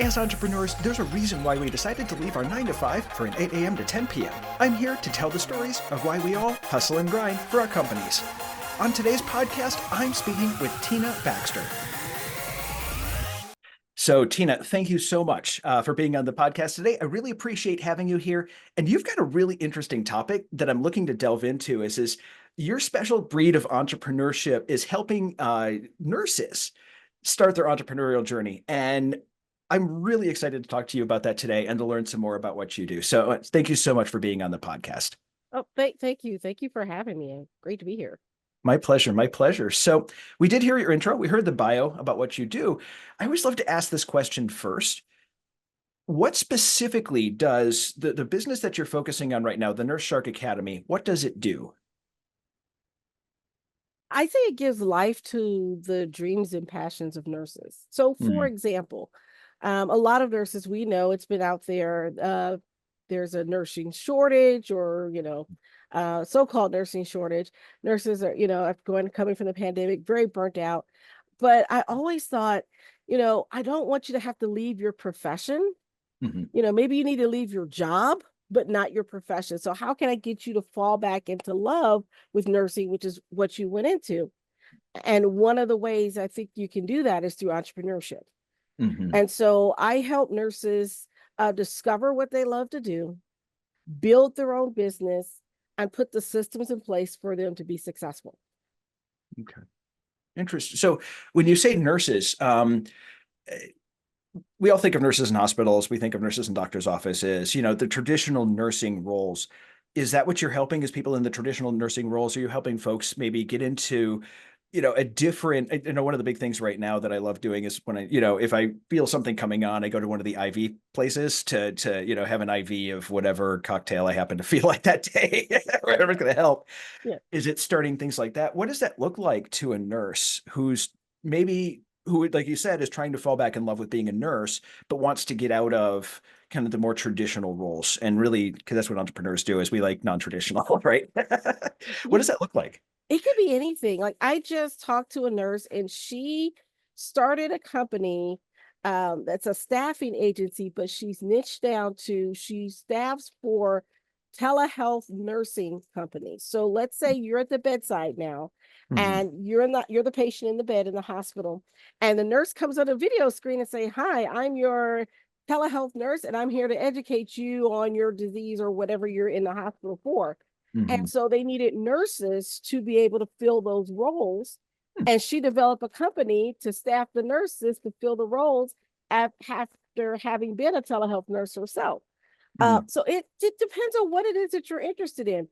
As entrepreneurs, there's a reason why we decided to leave our 9 to 5 for an 8 a.m. to 10 p.m. I'm here to tell the stories of why we all hustle and grind for our companies. On today's podcast, I'm speaking with Tina Baxter. So, Tina, thank you so much for being on the podcast today. I really appreciate having you here. And you've got a really interesting topic that I'm looking to delve into is your special breed of entrepreneurship is helping nurses start their entrepreneurial journey. And I'm really excited to talk to you about that today and to learn some more about what you do. So thank you so much for being on the podcast. Oh, thank you. Thank you for having me. Great to be here. My pleasure. My pleasure. So we did hear your intro. We heard the bio about what you do. I always love to ask this question first. What specifically does the business that you're focusing on right now, the Nurse Shark Academy, what does it do? I say it gives life to the dreams and passions of nurses. So, for example, a lot of nurses we know it's been out there. There's a nursing shortage, or so-called nursing shortage. Nurses are, after coming from the pandemic, very burnt out. But I always thought, I don't want you to have to leave your profession. Maybe you need to leave your job, but not your profession. So how can I get you to fall back into love with nursing, which is what you went into? And one of the ways I think you can do that is through entrepreneurship. And so I help nurses discover what they love to do, build their own business, and put the systems in place for them to be successful. Okay. Interesting. So when you say nurses, we all think of nurses in hospitals. We think of nurses in doctors' offices, the traditional nursing roles. Is that what you're helping, is people in the traditional nursing roles? Are you helping folks maybe get into, a different, one of the big things right now that I love doing is when if I feel something coming on, I go to one of the IV places to have an IV of whatever cocktail I happen to feel like that day, whatever's going to help. Yeah. Is it starting things like that? What does that look like to a nurse who's maybe who, like you said, is trying to fall back in love with being a nurse, but wants to get out of kind of the more traditional roles? And really, because that's what entrepreneurs do, is we like non-traditional, right? What does that look like? It could be anything. Like, I just talked to a nurse and she started a company that's a staffing agency, but she's niched down to, she staffs for telehealth nursing companies. So let's say you're at the bedside now and you're the patient in the bed in the hospital, and the nurse comes on a video screen and say, "Hi, I'm your telehealth nurse and I'm here to educate you on your disease or whatever you're in the hospital for." And so they needed nurses to be able to fill those roles. And she developed a company to staff the nurses to fill the roles after having been a telehealth nurse herself. So it depends on what it is that you're interested in.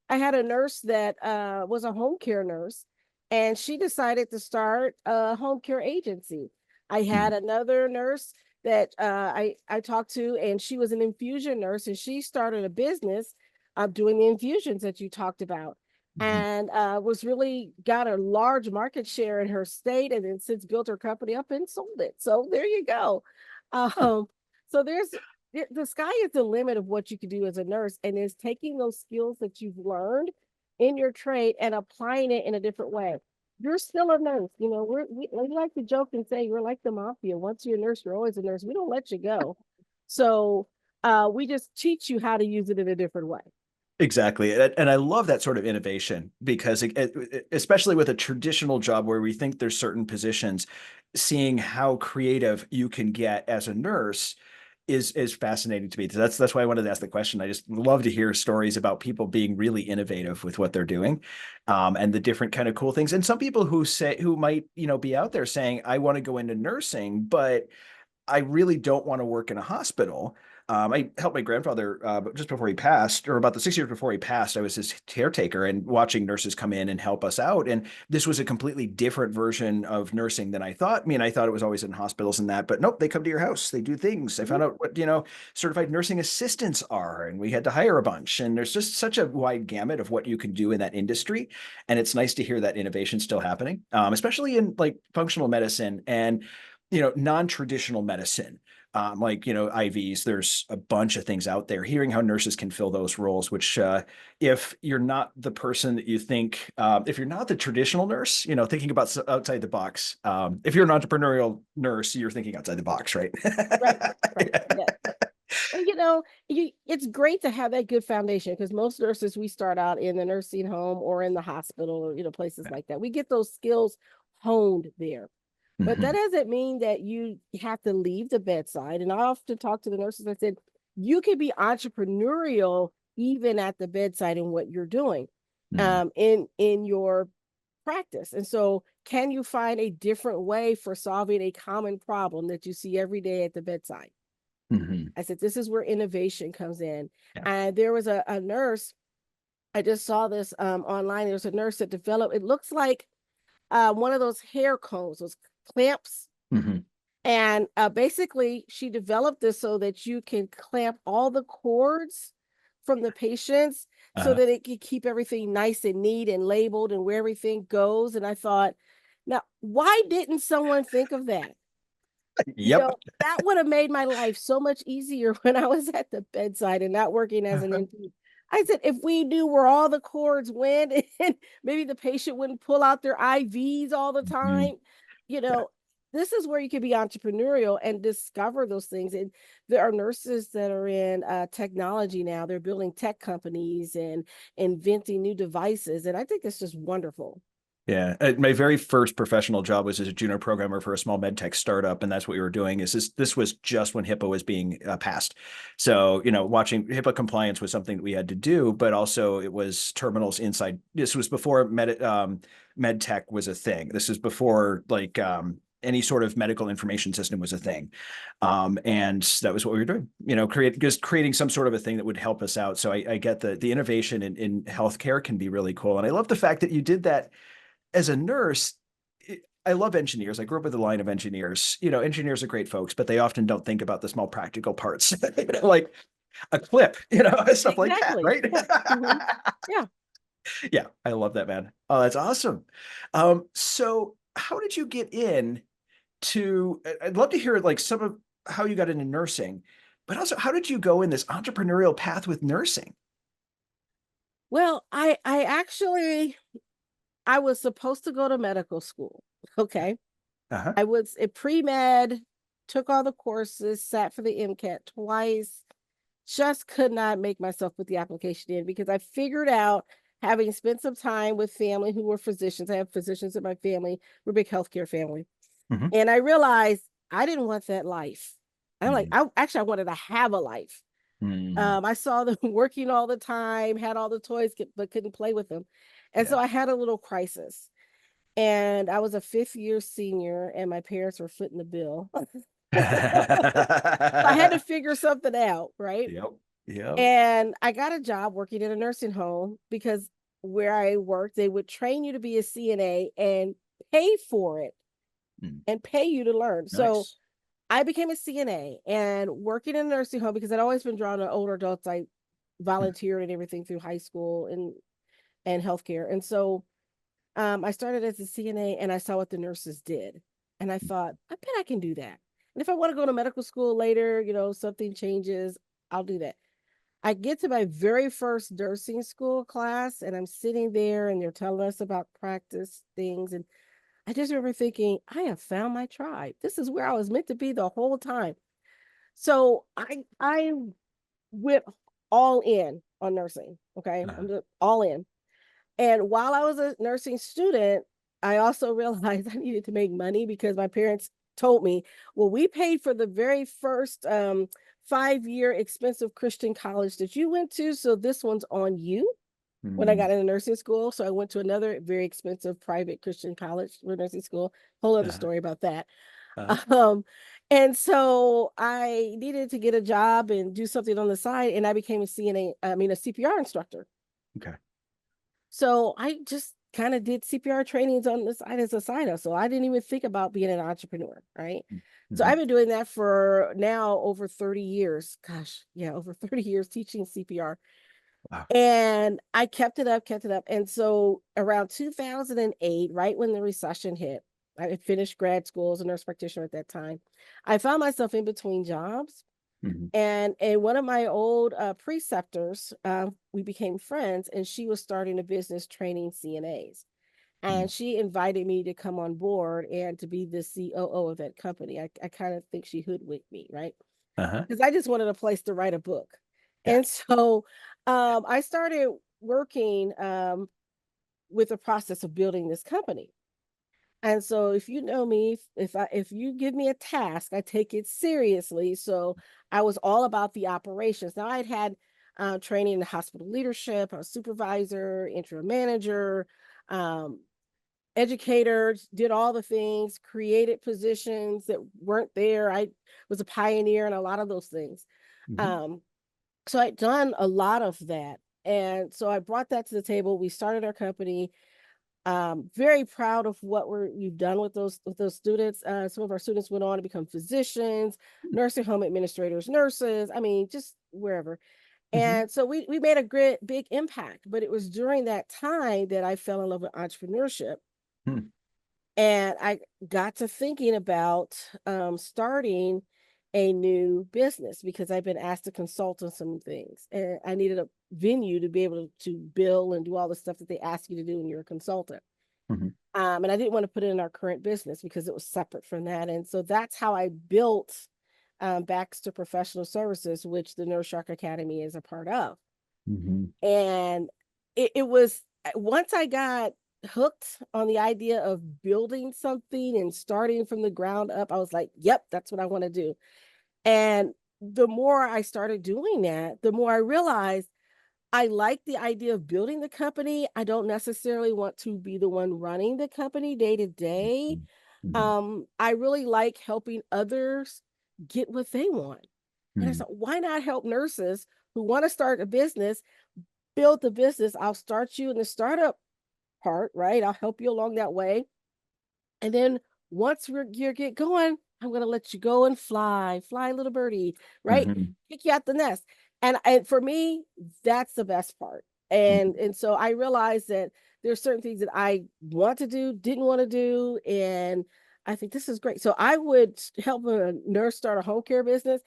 I had a nurse that was a home care nurse, and she decided to start a home care agency. I had another nurse that I talked to, and she was an infusion nurse, and she started a business doing the infusions that you talked about, and was really got a large market share in her state, and then since built her company up and sold it. So there you go. So the sky is the limit of what you can do as a nurse, and is taking those skills that you've learned in your trade and applying it in a different way. You're still a nurse. We like to joke and say we're like the mafia. Once you're a nurse, you're always a nurse. We don't let you go. So we just teach you how to use it in a different way. Exactly. And I love that sort of innovation, because especially with a traditional job where we think there's certain positions, seeing how creative you can get as a nurse is fascinating to me. That's why I wanted to ask the question. I just love to hear stories about people being really innovative with what they're doing, and the different kind of cool things. And some people who might, be out there saying, I want to go into nursing, but I really don't want to work in a hospital. I helped my grandfather just before he passed, or about the 6 years before he passed. I was his caretaker and watching nurses come in and help us out. And this was a completely different version of nursing than I thought. I mean, I thought it was always in hospitals and that, but nope, they come to your house, they do things. I found out what, certified nursing assistants are, and we had to hire a bunch. And there's just such a wide gamut of what you can do in that industry. And it's nice to hear that innovation still happening, especially in like functional medicine. And non-traditional medicine, like, IVs. There's a bunch of things out there. Hearing how nurses can fill those roles, which, if you're not the person that you think, if you're not the traditional nurse, thinking about outside the box. If you're an entrepreneurial nurse, you're thinking outside the box, right? Right, right. Yeah. And it's great to have that good foundation because most nurses we start out in the nursing home or in the hospital or places like that. We get those skills honed there. But that Mhm. doesn't mean that you have to leave the bedside. And I often talk to the nurses. I said, you can be entrepreneurial even at the bedside in what you're doing, Mhm. in your practice. And so, can you find a different way for solving a common problem that you see every day at the bedside? Mhm. I said, this is where innovation comes in. Yeah. And there was a nurse, I just saw this online. There's a nurse that developed, it looks like one of those hair combs, those clamps. Mhm. And basically, she developed this so that you can clamp all the cords from the patients so Uh, that it can keep everything nice and neat and labeled and where everything goes. And I thought, now, why didn't someone think of that? yep. That would have made my life so much easier when I was at the bedside and not working as an NP. I said, if we knew where all the cords went and maybe the patient wouldn't pull out their IVs all the Mhm. time, you Yeah. know, this is where you can be entrepreneurial and discover those things. And there are nurses that are in technology now. They're building tech companies and inventing new devices. And I think it's just wonderful. Yeah, my very first professional job was as a junior programmer for a small med tech startup, and that's what we were doing. This was just when HIPAA was being passed, so watching HIPAA compliance was something that we had to do, but also it was terminals inside. This was before med tech was a thing. This is before like any sort of medical information system was a thing, and that was what we were doing. Creating some sort of a thing that would help us out. So I get the innovation in healthcare can be really cool, and I love the fact that you did that as a nurse. I love engineers. I grew up with a line of engineers. Engineers are great folks, but they often don't think about the small practical parts, like a clip, stuff like that, Exactly. right? Yeah. Hmm. Yeah. Yeah, I love that, man. Oh, that's awesome. So how did you get in to? I'd love to hear like some of how you got into nursing, but also how did you go in this entrepreneurial path with nursing? Well, I actually I was supposed to go to medical school. Okay. Uh-huh. I was a pre-med, took all the courses, sat for the MCAT twice, just could not make myself put the application in because I figured out, having spent some time with family who were physicians. I have physicians in my family. We're a big healthcare family. Hmm. And I realized I didn't want that life. I'm like, Hmm. I wanted to have a life. Hmm. I saw them working all the time, had all the toys, but couldn't play with them. And so Yeah. I had a little crisis. And I was a fifth year senior, and my parents were footing the bill. I had to figure something out, right? Yep. Yep. And I got a job working in a nursing home because where I worked, they would train you to be a CNA and pay for it Mm. and pay you to learn. So Nice. I became a CNA and working in a nursing home because I'd always been drawn to older adults. I Mm. volunteered and everything through high school and healthcare. And so I started as a CNA and I saw what the nurses did. And I thought, I bet I can do that. And if I want to go to medical school later, something changes, I'll do that. I get to my very first nursing school class and I'm sitting there and they're telling us about practice things. And I just remember thinking, I have found my tribe. This is where I was meant to be the whole time. So I went all in on nursing. Okay. Uh, I'm just all in. And while I was a nursing student, I also realized I needed to make money because my parents told me, well, we paid for the very first 5-year expensive Christian college that you went to. So this one's on you when I mm, got into nursing school. So I went to another very expensive private Christian college for nursing school. Whole other uh, story about that. uh, Um, and so I needed to get a job and do something on the side. And I became a CNA, I mean, a CPR instructor. okay. So I just kind of did CPR trainings on the side as a side hustle. I didn't even think about being an entrepreneur, right? So Mm-hmm. I've been doing that for now over 30 years. Gosh, yeah, over 30 years teaching CPR. Wow. And I kept it up, kept it up. And so around 2008, right when the recession hit, I had finished grad school as a nurse practitioner at that time. I found myself in between jobs. Mhm. And one of my old preceptors, we became friends, and she was starting a business training CNAs. Mhm. And she invited me to come on board and to be the COO of that company. I kind of think she hoodwinked me, right? Uh-huh. Because I just wanted a place to write a book. Yeah. And so I started working with the process of building this company. And so if you know me, if you give me a task, I take it seriously. So I was all about the operations. Now I'd had training in hospital leadership, a supervisor, interim manager, um, educators, did all the things, created positions that weren't there. I was a pioneer in a lot of those things. Mhm. Um, so I'd done a lot of that. And so I brought that to the table. We started our company. Very proud of what we've done with those students. Some of our students went on to become physicians, nursing home administrators, nurses. I mean, just wherever. Mhm. And so we made a great big impact. But it was during that time that I fell in love with entrepreneurship, Mhm. and I got to thinking about starting a new business because I've been asked to consult on some things, and I needed a venue to be able to bill and do all the stuff that they ask you to do when you're a consultant. Mhm. And I didn't want to put it in our current business because it was separate from that. And so that's how I built Baxter Professional Services, which the Nurse Shark Academy is a part of. Mhm. And it was once I got hooked on the idea of building something and starting from the ground up, I was like, yep, that's what I want to do. And the more I started doing that, the more I realized I like the idea of building the company. I don't necessarily want to be the one running the company day to day. Mhm. I really like helping others get what they want. And I Mhm. thought, why not help nurses who want to start a business build the business? I'll start you in the startup part, right? I'll help you along that way. And then once you get going, I'm going to let you go and fly, little birdie, right? Mhm. Kick you out the nest. And for me, that's the best part. Mhm. And so I realized that there's certain things that I want to do, didn't want to do, and I think this is great. So I would help a nurse start a home care business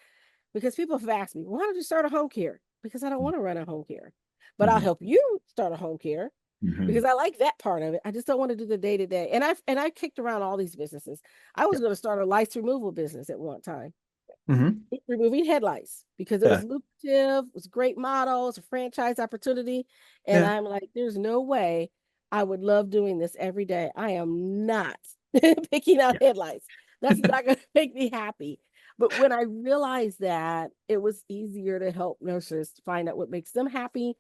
because people have asked me, why don't you start a home care? Because I don't want to run a home care, but I'll Mhm. help you start a home care because Mhm. I like that part of it. I just don't want to do the day to day. And I kicked around all these businesses. I Yeah. was going to start a lights removal business at one time, Mhm. removing headlights because it was Yeah. lucrative, it was a great model, it's a franchise opportunity. And Yeah. I'm like, there's no way I would love doing this every day. I am not picking out Yeah. headlights. That's not going to make me happy. But when I realized that, it was easier to help nurses find out what makes them happy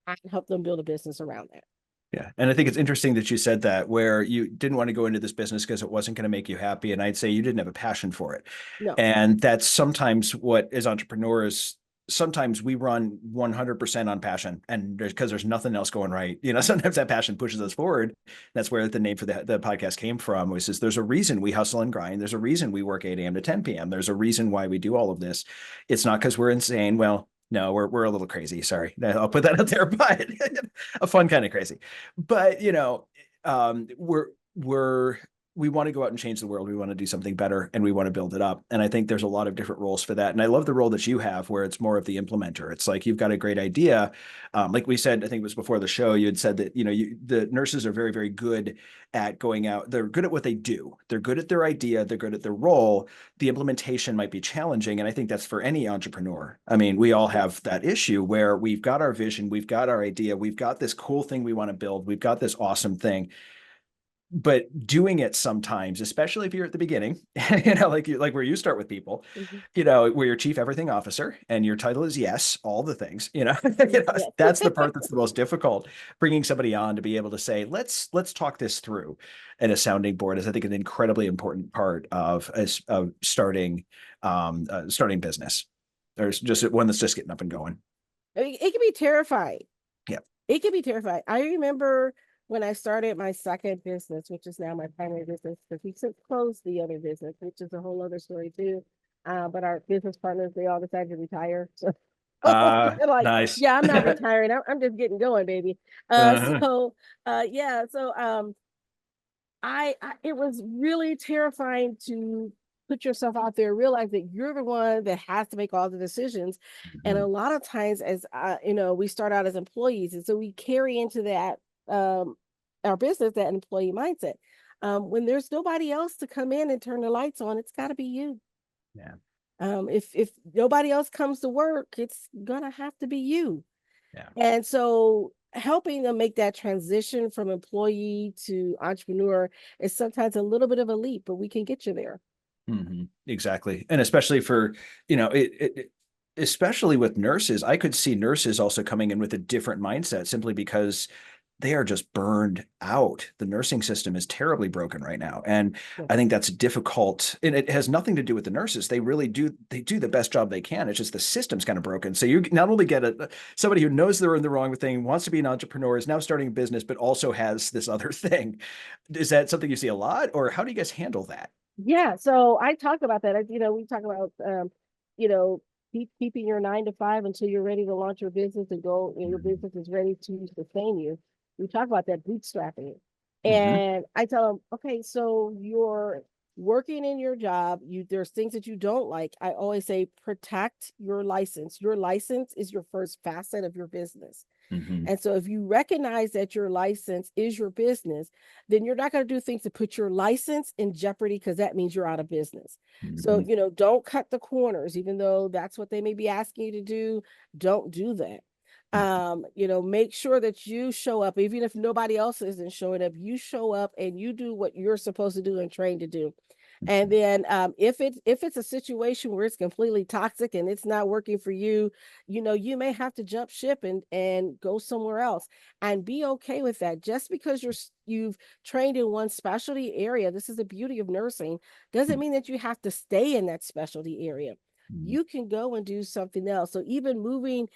and help them build a business around that. Yeah. And I think it's interesting that you said that, where you didn't want to go into this business because it wasn't going to make you happy. And I'd say you didn't have a passion for it. No. And that's sometimes what, as entrepreneurs, sometimes we run 100% on passion, and because there's nothing else going right. Sometimes that passion pushes us forward. That's where the name for the podcast came from, was is there's a reason we hustle and grind. There's a reason we work 8 a.m. to 10 p.m. There's a reason why we do all of this. It's not because we're insane. Well, no, we're a little crazy. Sorry. I'll put that out there, but a fun kind of crazy. But we're we want to go out and change the world. We want to do something better, and we want to build it up. And I think there's a lot of different roles for that. And I love the role that you have, where it's more of the implementer. It's like you've got a great idea. Like we said, I think it was before the show, you had said that the nurses are very, very good at going out. They're good at what they do. They're good at their idea. They're good at their role. The implementation might be challenging, and I think that's for any entrepreneur. I mean, we all Yeah. have that issue where we've got our vision, we've got our idea, we've got this cool thing we want to build, we've got this awesome thing, but doing it sometimes, especially if you're at the beginning, like where you start with people, Mhm. where you're chief everything officer and your title is yes, all the things, Yes. that's the part that's the most difficult. Bringing somebody on to be able to say, let's talk this through, and a sounding board is, I think, an incredibly important part of starting business, or just one that's just getting up and going. I mean, it can be terrifying. Yeah. It can be terrifying. I remember when I started my second business, which is now my primary business, because we since closed the other business, which is a whole other story too. But our business partners, they all decided to retire. So they're like, Nice. yeah, I'm not retiring. I'm just getting going, baby. Uh-huh. Yeah. So it was really terrifying to put yourself out there, realize that you're the one that has to make all the decisions. And Mhm. a lot of times, as we start out as employees, and so we carry into that our business that employee mindset. When there's nobody else to come in and turn the lights on, it's got to be you. Yeah. If nobody else comes to work, it's gonna have to be you. Yeah. And so helping them make that transition from employee to entrepreneur is sometimes a little bit of a leap, but we can get you there. Exactly. And especially for, especially with nurses, I could see nurses also coming in with a different mindset simply because they are just burned out. The nursing system is terribly broken right now. And Yeah. I think that's difficult. And it has nothing to do with the nurses. They do the best job they can. It's just the system's kind of broken. So you not only get somebody who knows they're in the wrong thing, wants to be an entrepreneur, is now starting a business, but also has this other thing. Is that something you see a lot, or how do you guys handle that? Yeah, so I talk about that. We talk about you know, keeping your 9 to 5 until you're ready to launch your business and go, and your Mhm. business is ready to sustain you. We talk about that bootstrapping. Mhm. And I tell them, okay, so you're working in your job, there's things that you don't like. I always say protect your license. Your license is your first facet of your business. Mhm. And so if you recognize that your license is your business, then you're not going to do things to put your license in jeopardy because that means you're out of business. So, Mhm. don't cut the corners, even though that's what they may be asking you to do. Don't do that. Make sure that you show up, even if nobody else isn't showing up, you show up and you do what you're supposed to do and trained to do. And then if it's a situation where it's completely toxic and it's not working for you, you may have to jump ship and go somewhere else and be okay with that. Just because you've trained in one specialty area, this is the beauty of nursing, doesn't mean that you have to stay in that specialty area. Mhm. You can go and do something else. So even moving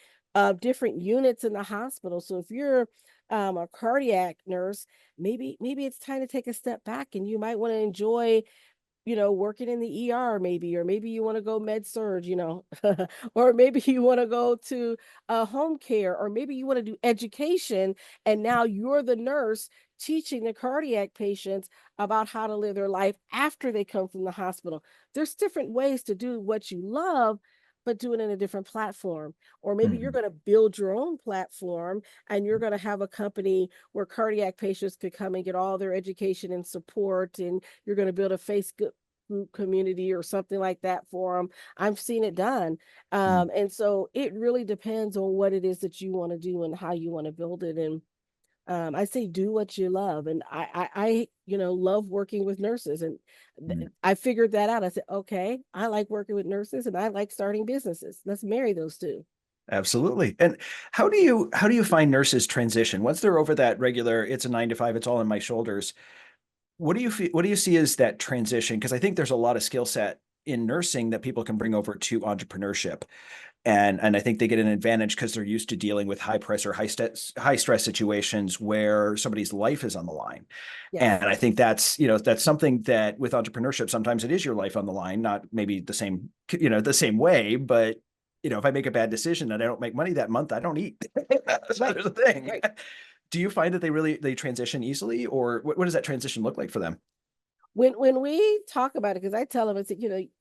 different units in the hospital. So if you're a cardiac nurse, maybe it's time to take a step back and you might want to enjoy working in the ER maybe, or maybe you want to go med surge, or maybe you want to go to home care, or maybe you want to do education. And now you're the nurse teaching the cardiac patients about how to live their life after they come from the hospital. There's different ways to do what you love, but do it in a different platform. Or maybe you're Mhm. going to build your own platform and you're going to have a company where cardiac patients could come and get all their education and support, and you're going to build a Facebook group community or something like that for them. I've seen it done. Mhm. And so it really depends on what it is that you want to do and how you want to build it. And I say do what you love. And I love working with nurses. And Mhm. I figured that out. I said, okay, I like working with nurses and I like starting businesses. Let's marry those two. Absolutely. And how do you find nurses transition once they're over that regular, it's a 9 to 5, it's all on my shoulders? What do you see as that transition? Because I think there's a lot of skill set in nursing that people can bring over to entrepreneurship. And I think they get an advantage because they're used to dealing with high pressure, high stress situations where somebody's life is on the line. Yes. And I think that's something that with entrepreneurship, sometimes it is your life on the line, not maybe the same way, but if I make a bad decision and I don't make money that month, I don't eat. That's Right. the thing. Right. Do you find that they transition easily, or what does that transition look like for them? When we talk about it, because I tell them, it's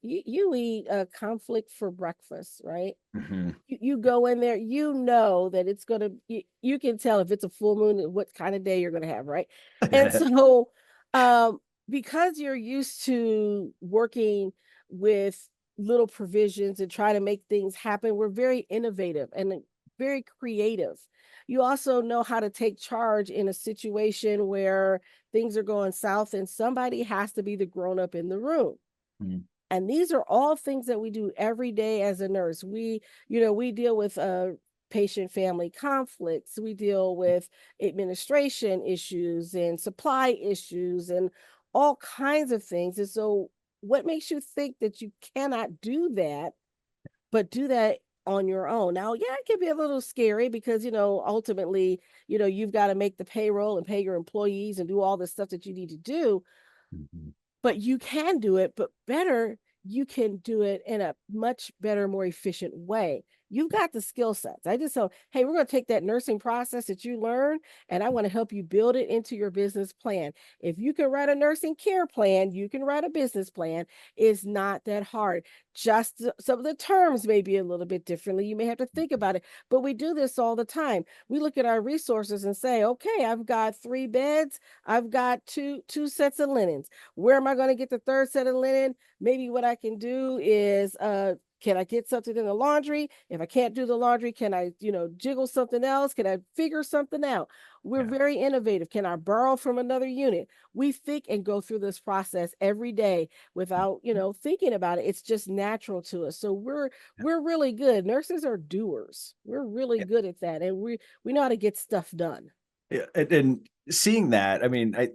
you eat a conflict for breakfast, right? Mhm. You go in there, that it's gonna you can tell if it's a full moon and what kind of day you're gonna have, right? And so um because you're used to working with little provisions and try to make things happen, we're very innovative and very creative. You also know how to take charge in a situation where things are going south and somebody has to be the grown up in the room. Mhm. And these are all things that we do every day as a nurse. We deal with patient family conflicts. We deal with administration issues and supply issues and all kinds of things. And so, what makes you think that you cannot do that, but do that on your own? Now, yeah, it can be a little scary because, ultimately, you've got to make the payroll and pay your employees and do all the stuff that you need to do, Mhm. but you can do it, but better, you can do it in a much better, more efficient way. You've got the skill sets. I just say, hey, we're going to take that nursing process that you learned, and I want to help you build it into your business plan. If you can write a nursing care plan, you can write a business plan. It's not that hard. Just some of the terms may be a little bit differently. You may have to think about it, but we do this all the time. We look at our resources and say, okay, I've got 3 beds. I've got two sets of linens. Where am I going to get the third set of linen? Maybe what I can do is can I get something in the laundry? If I can't do the laundry, can I, jiggle something else? Can I figure something out? We're Yeah. very innovative. Can I borrow from another unit? We think and go through this process every day without, thinking about it. It's just natural to us. So we're really good. Nurses are doers. We're really Yeah. good at that. And we know how to get stuff done. Yeah, and seeing that, I mean, I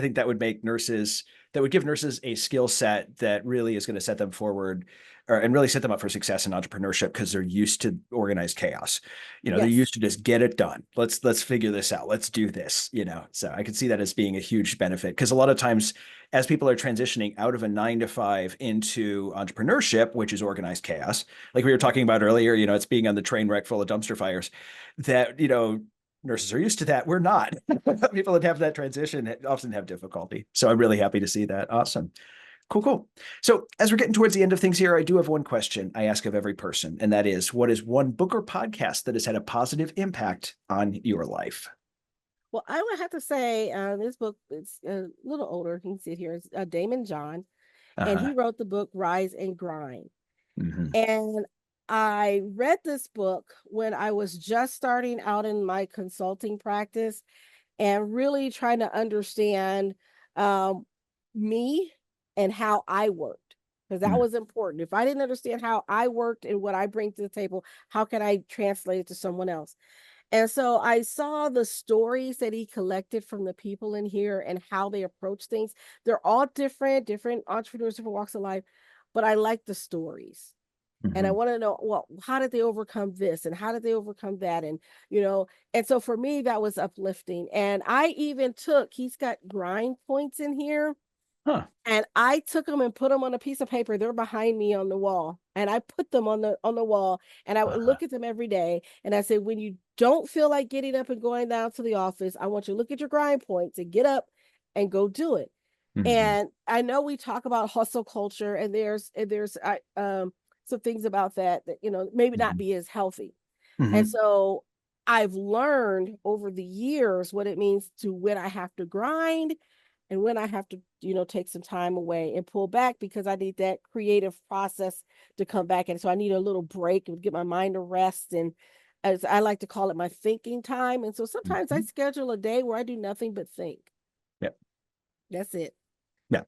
think that would make nurses that would give nurses a skill set that really is going to set them forward and really set them up for success in entrepreneurship because they're used to organized chaos. They're Yes. used to just get it done. Let's figure this out. Let's do this, So I can see that as being a huge benefit because a lot of times as people are transitioning out of a 9 to 5 into entrepreneurship, which is organized chaos, like we were talking about earlier, it's being on the train wreck full of dumpster fires that, nurses are used to that. We're not. People that have that transition often have difficulty. So I'm really happy to see that. Awesome. Cool, cool. So as we're getting towards the end of things here, I do have one question I ask of every person, and that is, what is one book or podcast that has had a positive impact on your life? Well, I would have to say this book is a little older. You can see it here. It's Damon John, and Uh-huh. he wrote the book Rise and Grind. Mm-hmm. And I read this book when I was just starting out in my consulting practice and really trying to understand um, me and how I worked, because that was important. If I didn't understand how I worked and what I bring to the table, how can I translate it to someone else? And so I saw the stories that he collected from the people in here and how they approach things. They're all different entrepreneurs, different walks of life, but I like the stories. And I Mm-hmm. want to know, well, how did they overcome this and how did they overcome that? And so for me, that was uplifting. And I even he's got grind points in here, Huh. and I took them and put them on a piece of paper. They're behind me on the wall. And I put them on the wall, and I would Uh-huh. look at them every day. And I said, when you don't feel like getting up and going down to the office, I want you to look at your grind points and get up and go do it. Mm-hmm. And I know we talk about hustle culture, and there's some things about that maybe not Mm-hmm. be as healthy. And Mm-hmm. so I've learned over the years what it means to when I have to grind and when I have to, take some time away and pull back because I need that creative process to come back. And so I need a little break and get my mind to rest. And as I like to call it, my thinking time. And so sometimes I Mm-hmm. schedule a day where I do nothing but think. Yeah. That's it. Yeah.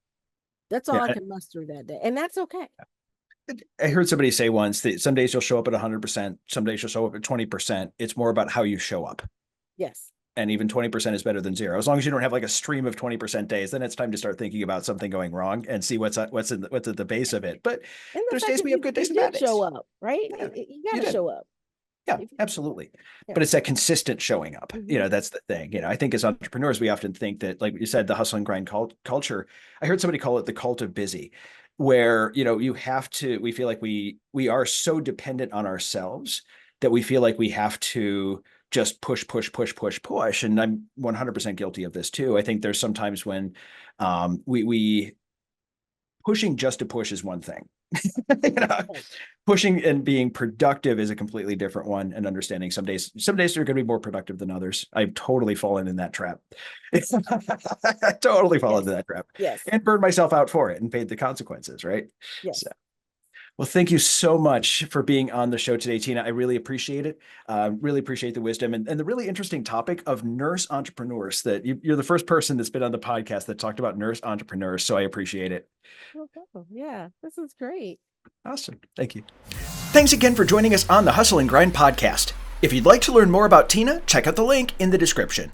That's all I Yeah. can muster that day. And that's okay. I heard somebody say once that some days you'll show up at 100%, some days you'll show up at 20%. It's more about how you show up. Yes. And even 20% is better than zero. As long as you don't have like a stream of 20% days, then it's time to start thinking about something going wrong and see what's at the base of it. But And the there's fact days that we have you good days you and bad did show days. up, right? Yeah, You you got to did. show up. Yeah, If absolutely. Yeah. But it's that consistent showing up. Hmm. That's the thing. I think as entrepreneurs, we often think that, like you said, the hustle and grind culture. I heard somebody call it the cult of busy, where, you have to, we feel like we are so dependent on ourselves that we feel like we have to just push, push, push, push, push. And I'm 100% guilty of this too. I think there's sometimes when we pushing just to push is one thing. you know, Right. Pushing and being productive is a completely different one. And understanding some days are going to be more productive than others. I've totally fallen in that trap. I totally fallen into Yes. that trap Yes. and burned myself out for it and paid the consequences. Right. So, Yes. well, thank you so much for being on the show today, Tina. I really appreciate it. Really appreciate the wisdom and the really interesting topic of nurse entrepreneurs. That you're the first person that's been on the podcast that talked about nurse entrepreneurs. So I appreciate it. No problem. Yeah, this is great. Awesome. Thank you. Thanks again for joining us on the Hustle and Grind podcast. If you'd like to learn more about Tina, check out the link in the description.